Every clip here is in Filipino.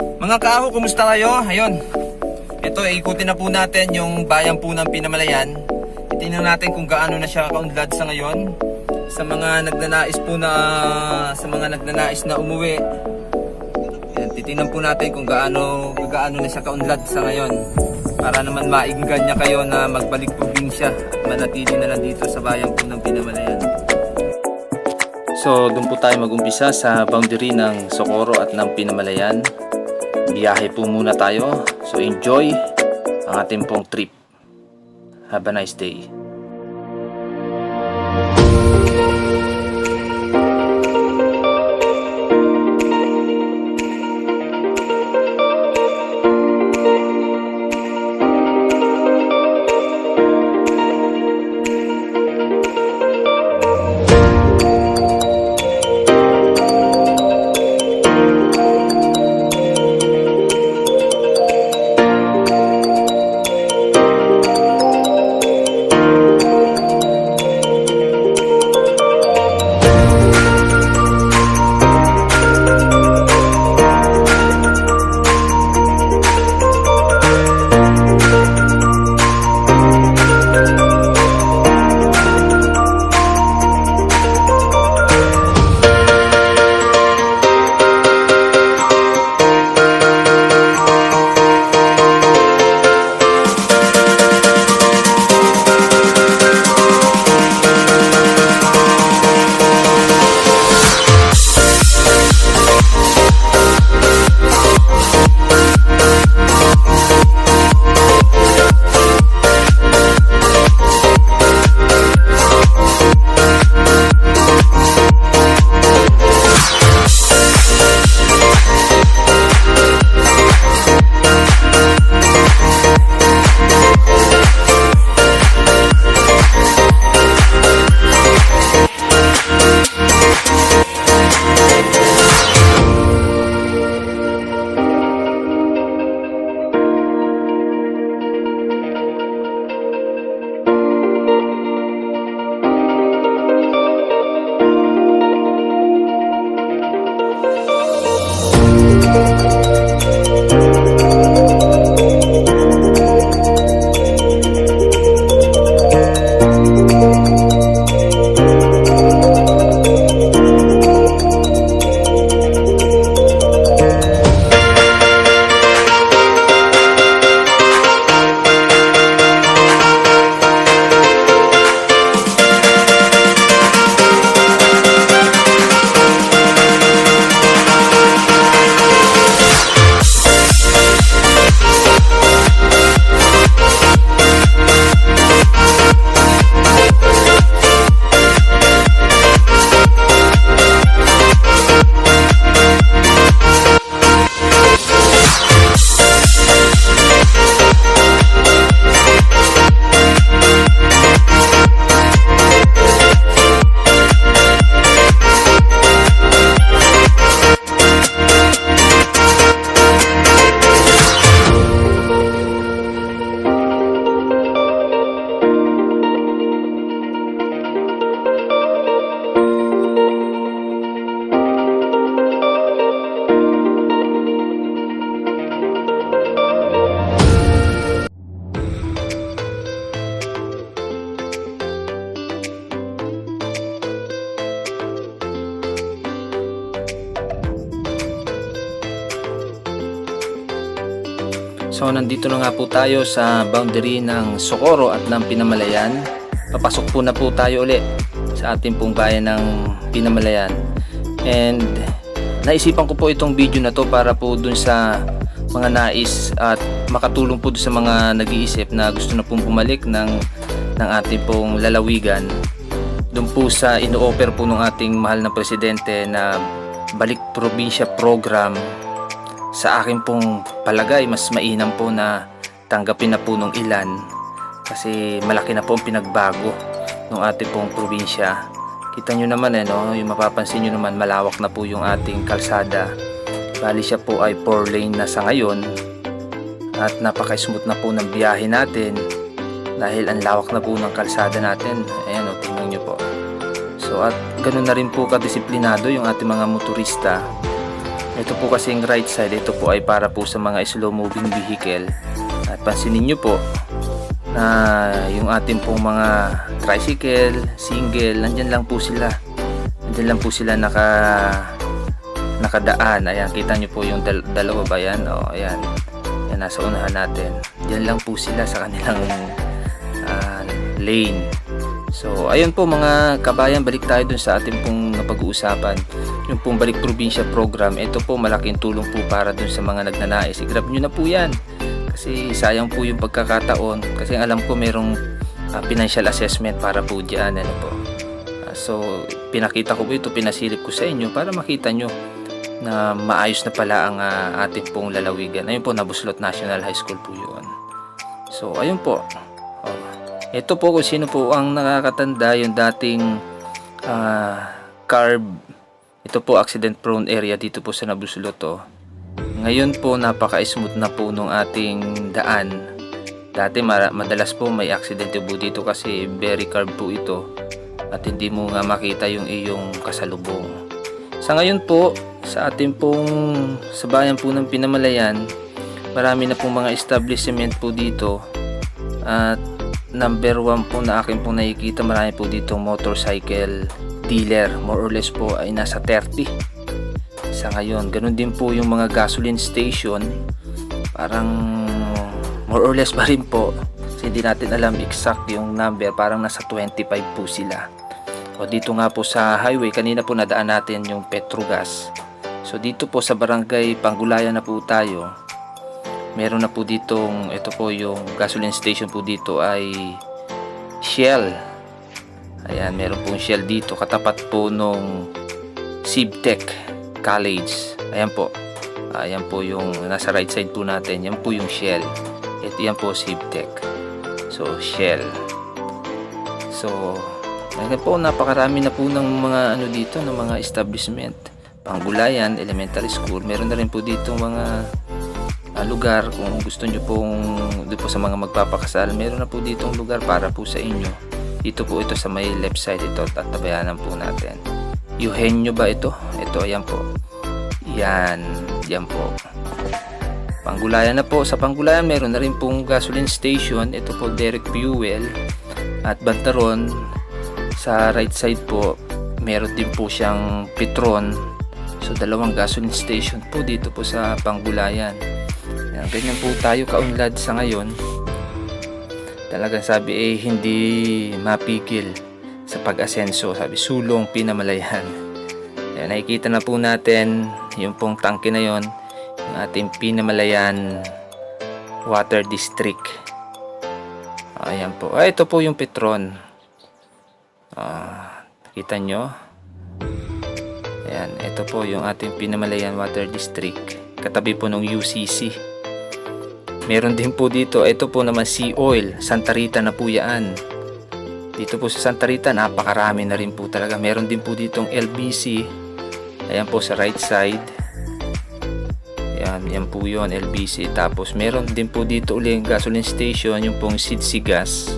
Mga kaho, kumusta kayo? Ayun, ito ikutin na po natin yung bayan po ng Pinamalayan. Tingnan natin kung gaano na siya kaunlad sa ngayon. Sa mga nagnanais na umuwi, yan, titingnan po natin kung gaano na siya kaunlad sa ngayon, para naman mainggan niya kayo na magbalik probinsya at manatili na lang dito sa bayan po ng Pinamalayan. So doon po tayo mag-umpisa sa boundary ng Socorro at ng Pinamalayan. Biyahe po muna tayo. So enjoy ang ating pong trip. Have a nice day. So nandito na nga po tayo sa boundary ng Socorro at ng Pinamalayan. Papasok po na po tayo ulit sa ating pong bayan ng Pinamalayan. And naisipan ko po itong video na to para po dun sa mga nais at makatulong po dun sa mga nag-iisip na gusto na pong bumalik ng ating pong lalawigan. Dun po sa ino-offer po ng ating mahal na presidente na balik probinsya program. Sa akin pong palagay, mas mainam po na tanggapin na po ng ilan kasi malaki na po ang pinagbago ng ating pong probinsya. Kita nyo naman yung mapapansin nyo naman, malawak na po yung ating kalsada. Bali siya po ay 4 lane na sa ngayon at napaka-smooth na po ng biyahe natin dahil ang lawak na po ng kalsada natin. Ayan tingnan nyo po. So at ganun na rin po kadisiplinado yung ating mga motorista. Ito po kasing right side, ito po ay para po sa mga slow moving vehicle. At pansinin nyo po na yung ating pong mga tricycle, single, nandyan lang po sila. Nandyan lang po sila nakadaan. Ayan, kita nyo po yung dalawa ba yan? O, ayan. Yan, nasa unahan natin. Diyan lang po sila sa kanilang lane. So, ayun po mga kabayan, balik tayo dun sa ating pong napag-uusapan. Yung pong Balik Probinsya program, ito po malaking tulong po para dun sa mga nagnanais. I-grab nyo na po yan. Kasi sayang po yung pagkakataon. Kasi alam ko merong financial assessment para po dyan. Ano po. So, pinakita ko po ito, pinasilip ko sa inyo para makita nyo na maayos na pala ang ating pong lalawigan. Ayun po, Nabuslot National High School po yun. So, ayun po. Ito po kung sino po ang nakakatanda, yung dating carb. Ito po accident prone area dito po sa Nabuslot. Ngayon po napaka-smooth na po nung ating daan. Dati madalas po may accident po dito kasi very carb po ito at hindi mo nga makita yung iyong kasalubong. Sa ngayon po, sa ating pong sa bayan po ng Pinamalayan, marami na pong mga establishment po dito. At number 1 po na akin pong nakikita, marami po dito motorcycle dealer, more or less po ay nasa 30 sa ngayon. Ganun din po yung mga gasoline station, parang more or less pa rin po kasi hindi natin alam exact yung number, parang nasa 25 po sila. O dito nga po sa highway, kanina po nadaan natin yung Petrogas. So dito po sa barangay Panggulayan na po tayo. Meron na po ditong, ito po yung gasoline station po dito ay Shell. Ayan, meron pong Shell dito katapat po nung Civtech College. Ayan po. Ayan po yung nasa right side po natin. Yan po yung Shell. Ito yan po Civtech. So Shell. So ayan po, napakarami na po ng mga ano dito, ng mga establishment. Panggulayan Elementary School. Meron na rin po dito mga lugar kung gusto nyo pong dito po sa mga magpapakasal, meron na po ditong lugar para po sa inyo. Dito po ito sa may left side, ito tatabayanan po natin. Eugenio ba ito? Ito, ayan po. Yan po. Panggulayan na po. Sa Panggulayan meron na rin pong gasoline station. Ito po Derek Fuel at Bantaron. Sa right side po meron din po siyang Petron. So dalawang gasoline station po dito po sa Panggulayan. Ganyan po tayo kaunlad sa ngayon. Talagang sabi hindi mapigil sa pag-asenso. Sabi sulong Pinamalayan. Ayan, nakikita na po natin yung pong tangke na yon, yung ating Pinamalayan Water District. Ayan po. Ito po yung Petron. Kita nyo? Ayan, ito po yung ating Pinamalayan Water District. Katabi po ng UCC. Meron din po dito, ito po naman Sea Oil, Santa Rita na po yan. Dito po sa Santa Rita, napakarami na rin po talaga. Meron din po ditong LBC. Ayan po sa right side. Yan po yun, LBC. Tapos meron din po dito uling gasoline station, yung pong Sidsi Gas.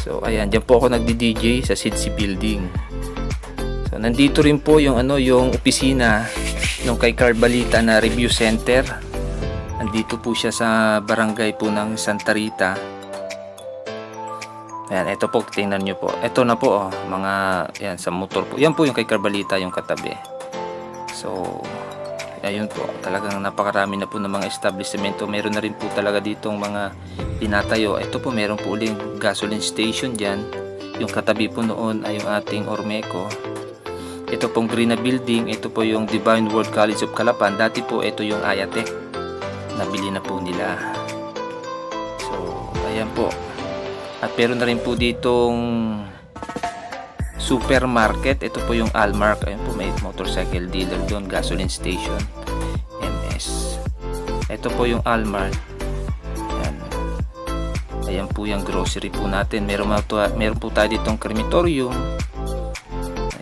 So ayan, dyan po ako nagdi-DJ sa Sidsi Building. So nandito rin po yung yung opisina nung kay Carbalita na review center. Andito po siya sa barangay po ng Santa Rita. Ayan, ito po, tingnan nyo po. Ito na po, mga, yan, sa motor po. Yan po yung kay Carbalita, yung katabi. So, ayun po, talagang napakarami na po ng mga establishmento. Meron na rin po talaga ditong mga pinatayo. Ito po, meron po uling gasoline station dyan. Yung katabi po noon ay yung ating Ormeco. Ito pong Green na building, ito po yung Divine World College of Calapan. Dati po, ito yung Ayatec. Nabili na po nila. So, ayan po. At meron na rin po ditong supermarket. Ito po yung Almark. Ayan po, may motorcycle dealer doon, gasoline station, MS. Ito po yung Almark. Ayan. Ayan po yung grocery po natin. Meron po tayo ditong crematorium.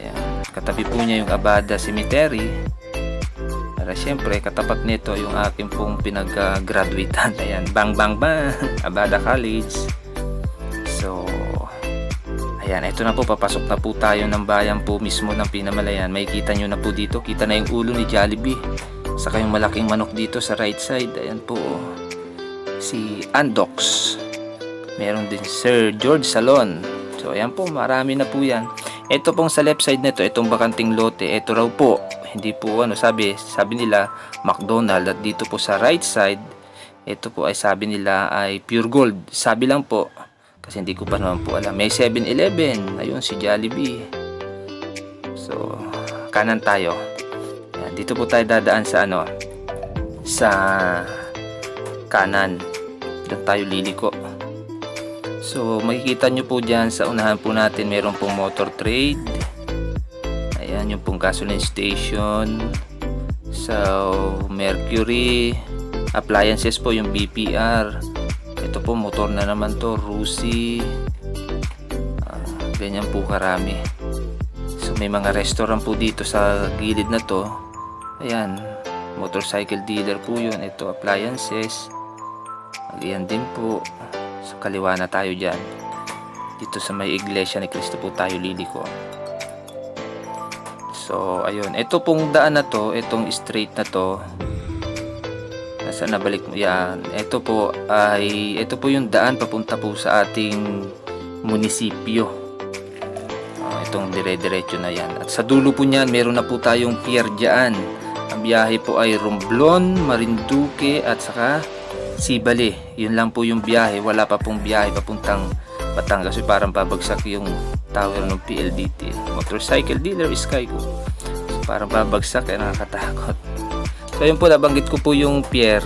Ayan. Katabi po niya yung Abada Cemetery. Para syempre katapat nito yung aking pong pinag-graduatean. Ayan, bang Abada College. So Ayan, ito na po, papasok na po tayo ng bayan po mismo ng Pinamalayan. May kita nyo na po dito, kita na yung ulo ni Jollibee. Saka yung malaking manok dito sa right side. Ayan po, si Andox. Meron din Sir George Salon. So ayan po, marami na po yan. Ito pong sa left side nito, itong bakanting lote, ito raw po, hindi po sabi nila McDonald. At dito po sa right side, ito po ay sabi nila ay Pure Gold. Sabi lang po, kasi hindi ko pa naman po alam. May 7-Eleven, ayun si Jollibee. So kanan tayo. Ayan, dito po tayo dadaan sa sa kanan. Doon tayo liliko. So makikita nyo po dyan sa unahan po natin, meron pong motor trade. Ayan yung pong gasoline station. So Mercury appliances po, yung BPR. Ito po motor na naman to, Rusi. Ganyan po karami. So may mga restaurant po dito sa gilid na to. Ayan, motorcycle dealer po yun. Ito appliances. Ayan din po. Sa kaliwa na tayo dyan. Dito sa may iglesia ni Cristo po tayo liliko. So ayun, ito pong daan na to, itong straight na to, nasa nabalik mo yan, ito po yung daan papunta po sa ating munisipyo. Itong dire-diretso na yan. At sa dulo po niyan, meron na po tayong pier dyan. Ang biyahe po ay Romblon, Marinduque at saka Sibali. Yun lang po yung biyahe. Wala pa pong biyahe papuntang Batangas. Parang babagsak yung tower ng PLDT. Motorcycle dealer Skyco. So, parang babagsak, kaya nakakatakot. So yun po, nabanggit ko po yung pier.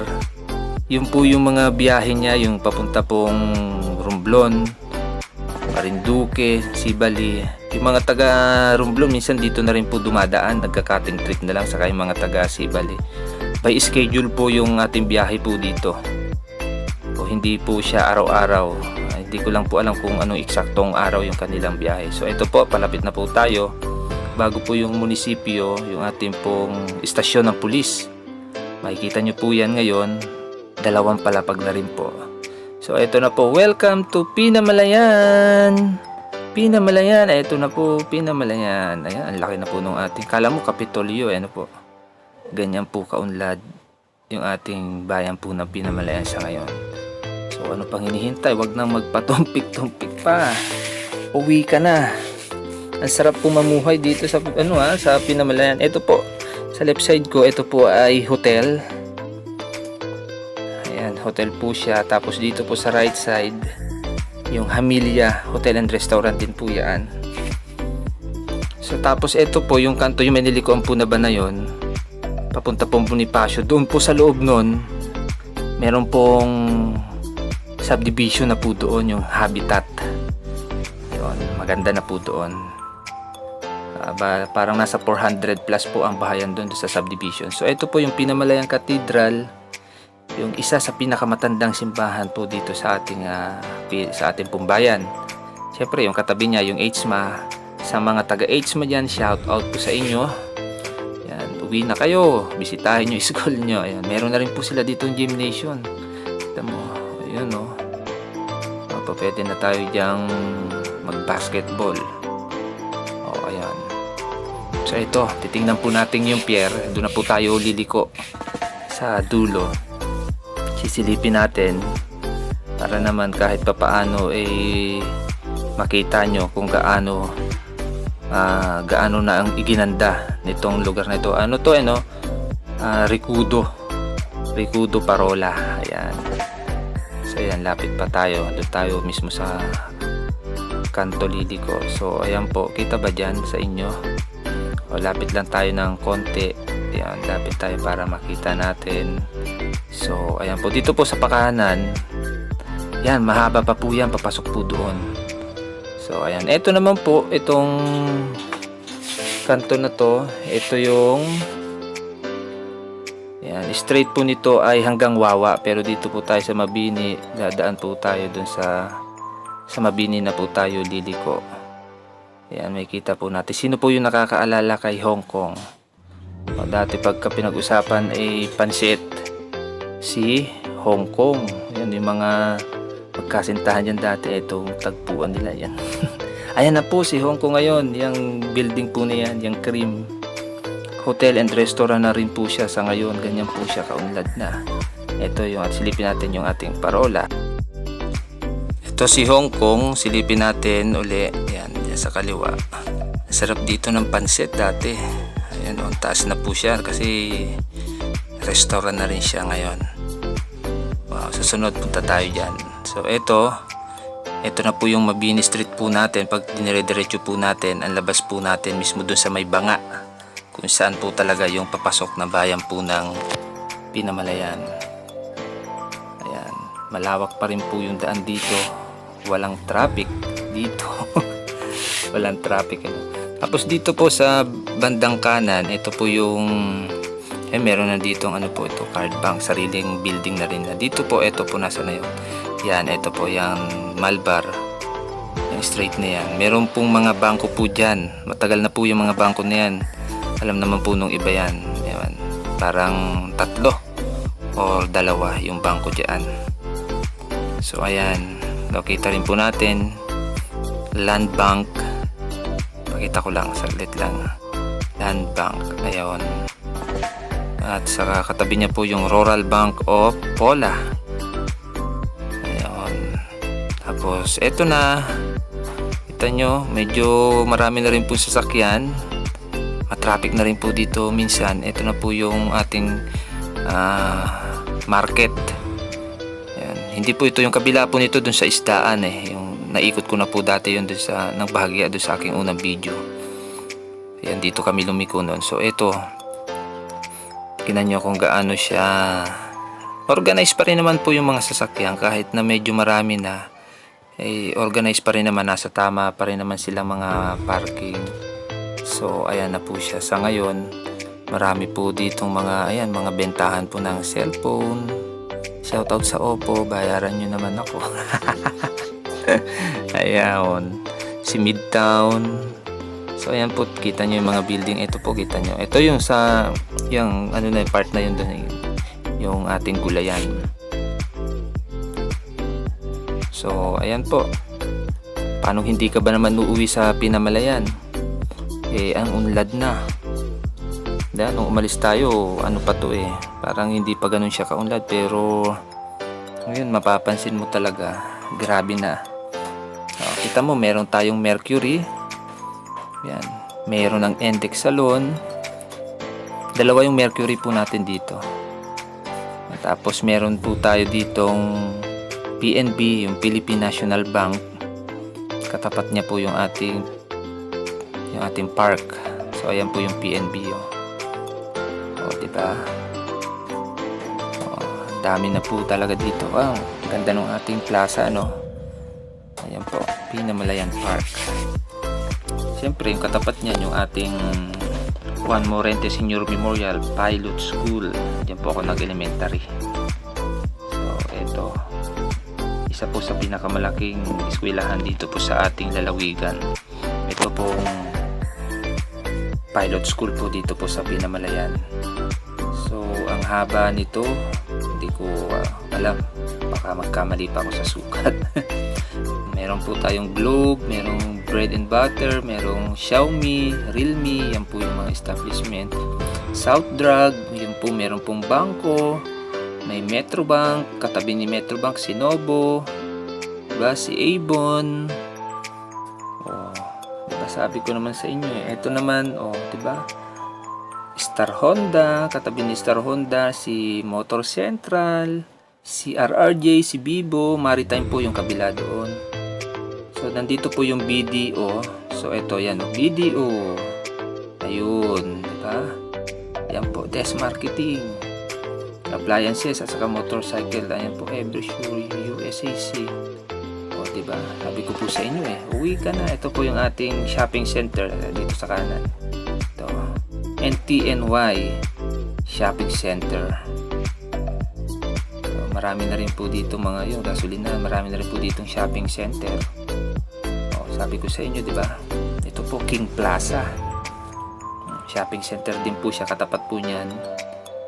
Yun po yung mga biyahe niya, yung papunta pong Romblon, Marinduque, Sibali. Yung mga taga Romblon minsan dito na rin po dumadaan, nagka-cutting trip na lang. Saka yung mga taga Sibali, by schedule po yung ating biyahe po dito. O hindi po siya araw-araw. Hindi ko lang po alam kung anong eksaktong araw yung kanilang biyahe. So ito po, palapit na po tayo. Bago po yung munisipyo, yung ating pong istasyon ng pulis. Makikita nyo po yan ngayon. Dalawang palapag na rin po. So ito na po, welcome to Pinamalayan. Pinamalayan, ito na po, Pinamalayan. Ayan, ang laki na po nung ating, kala mo Kapitolyo, ano po. Ganyan po kaunlad yung ating bayan po ng Pinamalayan sa ngayon. So ano pang hinihintay? Wag nang magpatumpik-tumpik pa. Uwi ka na. Ang sarap po mamuhay dito sa sa Pinamalayan. Ito po, sa left side ko, ito po ay hotel. Ayan, hotel po siya. Tapos dito po sa right side, yung Hamilia Hotel and Restaurant din po yan. So tapos ito po, yung kanto, yung Manilikoan po na ba na yun, papunta pong Bonifacio. Doon po sa loob nun, meron pong subdivision na po doon, yung Habitat. Yun, maganda na po doon. Parang nasa 400 plus po ang bahayan doon sa subdivision. So ito po yung Pinamalayan Cathedral, yung isa sa pinakamatandang simbahan po dito sa ating pong bayan. Siyempre yung katabi niya, yung HMA. Sa mga taga HMA dyan, shout out po sa inyo. Yan, uwi na kayo, bisitahin nyo yung school nyo. Ayan, meron na rin po sila dito yung gymnasium. Kita mo, ayun o. Pwede na tayo dyang mag-basketball. O, ayan. So ito, titingnan po natin yung pier. Doon na po tayo liliko sa dulo. Sisilipin natin para naman kahit papaano makita nyo kung gaano na ang iginanda nitong lugar na ito. Ano to Ricudo Parola. Ayan. So ayan, lapit pa tayo. Doon tayo mismo sa kanto liliko. So ayan po, kita ba dyan sa inyo? O, lapit lang tayo ng konti. Ayan, lapit tayo para makita natin. So ayan po, dito po sa pakanan, yan, mahaba pa po yan, papasok po doon. So ayan, ito naman po, itong kanto na to, ito yung yan, straight po nito ay hanggang Wawa. Pero dito po tayo sa Mabini, dadaan po tayo dun sa Mabini na po tayo liliko. Yan, may kita po natin. Sino po yung nakakaalala kay Hong Kong? O, dati pagka pinag-usapan ay pansit, si Hong Kong. Yan, yung mga magkasintahan dyan dati, itong tagpuan nila yan. Ayan na po si Hong Kong ngayon. Yung building po na yan, yung Cream Hotel and Restaurant na rin po siya sa ngayon. Ganyan po siya kaunlad na. Ito yung, at silipin natin yung ating parola. Ito si Hong Kong, silipin natin uli. Yan, yan sa kaliwa. Sarap dito ng pansit dati. Ayan, on taas na po siya kasi restaurant na rin siya ngayon. Wow, susunod punta tayo dyan. So ito na po yung Mabini Street po natin. Pag dinire-diretso po natin, ang labas po natin mismo dun sa may banga, kung saan po talaga yung papasok na bayan po ng Pinamalayan. Ayan, malawak pa rin po yung daan dito. Walang traffic dito. Walang traffic. Tapos dito po sa bandang kanan, ito po yung meron na dito ano po ito, card bank, sariling building na rin. Dito po, ito po nasa na yun. Yan, ito po yung Malbar. Yung straight na yan. Meron pong mga bangko po dyan. Matagal na po yung mga bangko na yan. Alam naman po nung iba yan. Yan. Parang 3 or 2 yung bangko dyan. So ayan, nakita rin po natin Land Bank. Pakita ko lang, saglit lang. Land Bank, ayun. At sa katabi niya po yung Rural Bank of Pola. Tapos eto na, kita nyo, medyo marami na rin po sasakyan, matraffic na rin po dito minsan. Ito na po yung ating market. Ayan. Hindi po ito yung kabila po nito dun sa isdaan yung naikot ko na po dati yun dun sa nagbahagya dun sa aking unang video. Ayan, dito kami lumiko nun. So ito, tingnan nyo kung gaano siya organized pa rin naman po yung mga sasakyan kahit na medyo marami na. Organized pa rin naman, nasa tama pa rin naman sila mga parking. So ayan na po siya sa ngayon. Marami po ditong mga mga bentahan po ng cellphone. Shoutout sa Oppo, bayaran nyo naman ako. Ayan, si Midtown. So ayan po, kita nyo yung mga building. Ito po, kita nyo, ito yung sa yung ano na part na yun doon, yung ating gulayan. So, ayan po. Paano hindi ka ba naman uuwi sa Pinamalayan? Ang unlad na. Nung umalis tayo, ano pa to parang hindi pa ganun siya kaunlad. Pero, ngayon, mapapansin mo talaga. Grabe na. Kita mo, meron tayong Mercury. Yan. Meron ng Index Salon. 2 yung Mercury po natin dito. Tapos, meron po tayo ditong PNB, yung Philippine National Bank. Katapat niya po yung ating park. So ayan po yung PNB. Diba? Dami na po talaga dito. Ganda ng ating plaza, Ayan po, Pinamalayan Park. Siyempre, yung katapat niyan yung ating Juan Morente Senior Memorial Pilot School. Diyan po ako nag-elementary. So eto, isa po sa pinakamalaking eskwelahan dito po sa ating lalawigan. Ito pong pilot school po dito po sa Pinamalayan. So ang haba nito, hindi ko alam, baka magkamali pa ako sa sukat. Meron po tayong Globe, merong Bread and Butter, merong Xiaomi, Realme, yan po yung mga establishment. South Drug, yan po, meron pong bangko. May Metrobank, katabi ni Metrobank si Nobo, diba, si Avon. Diba, sabi ko naman sa inyo ito naman, diba, Star Honda, katabi ni Star Honda si Motor Central, si RRJ, si Bibo, Maritime po yung kabila doon. So nandito po yung BDO. So ito yan, BDO. Ayun, diba? Yan po, Desk Marketing, appliances at saka motorcycle. Ayan po, Eversure, USAC. Diba? Sabi ko po sa inyo uwi ka na. Ito po yung ating shopping center dito sa kanan. Ito, NTNY Shopping Center. So, marami na rin po dito mga gasolina. Marami na rin po ditong shopping center. Sabi ko sa inyo, diba? Ito po, King Plaza. Shopping center din po siya, katapat po niyan.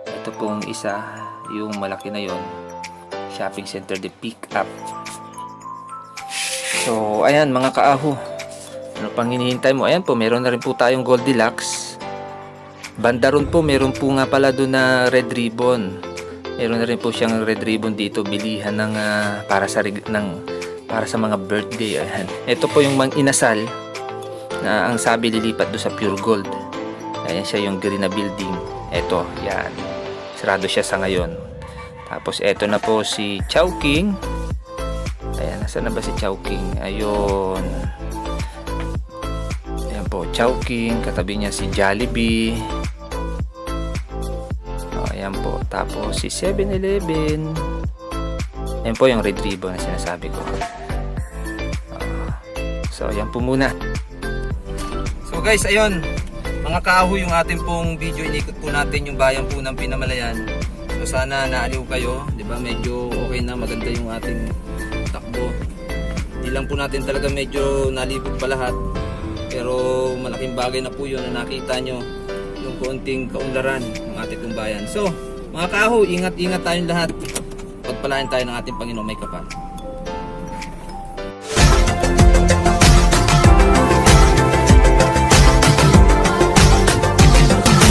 Ito pong isa, yung malaki na yon, shopping center, the Pick Up. So ayan mga kaaho, Ano pang hinihintay mo? Ayan po, meron na rin po tayong Goldilocks. Banda ron po, meron po nga pala doon na red ribbon. Meron na rin po siyang red ribbon dito, bilihan ng para sa mga birthday. Ayan. Ito po yung inasal na ang sabi lilipat doon sa Pure Gold. Ayan siya yung green na building. Ito, yan. Sarado siya sa ngayon. Tapos ito na po si Chowking. Ayan, nasa na ba si Chowking? Ayun. Ayan po, Chowking. Katabi niya si Jollibee. Ayan po. Tapos si 7-Eleven. Ayan po yung red ribbon na sinasabi ko. So, ayan po muna. So guys, ayun. Mga kahoy yung ating pong video. Inikot po natin yung bayan po ng Pinamalayan. So sana naaliw kayo. Diba? Medyo okay na. Maganda yung ating takbo. Hindi lang po natin talaga medyo nalibot pa lahat. Pero malaking bagay na po yun na nakita nyo. Yung konting kaunlaran ng ating pong bayan. So mga kahoy, ingat-ingat tayong lahat. Pagpalain tayo ng ating Panginoon may kapal.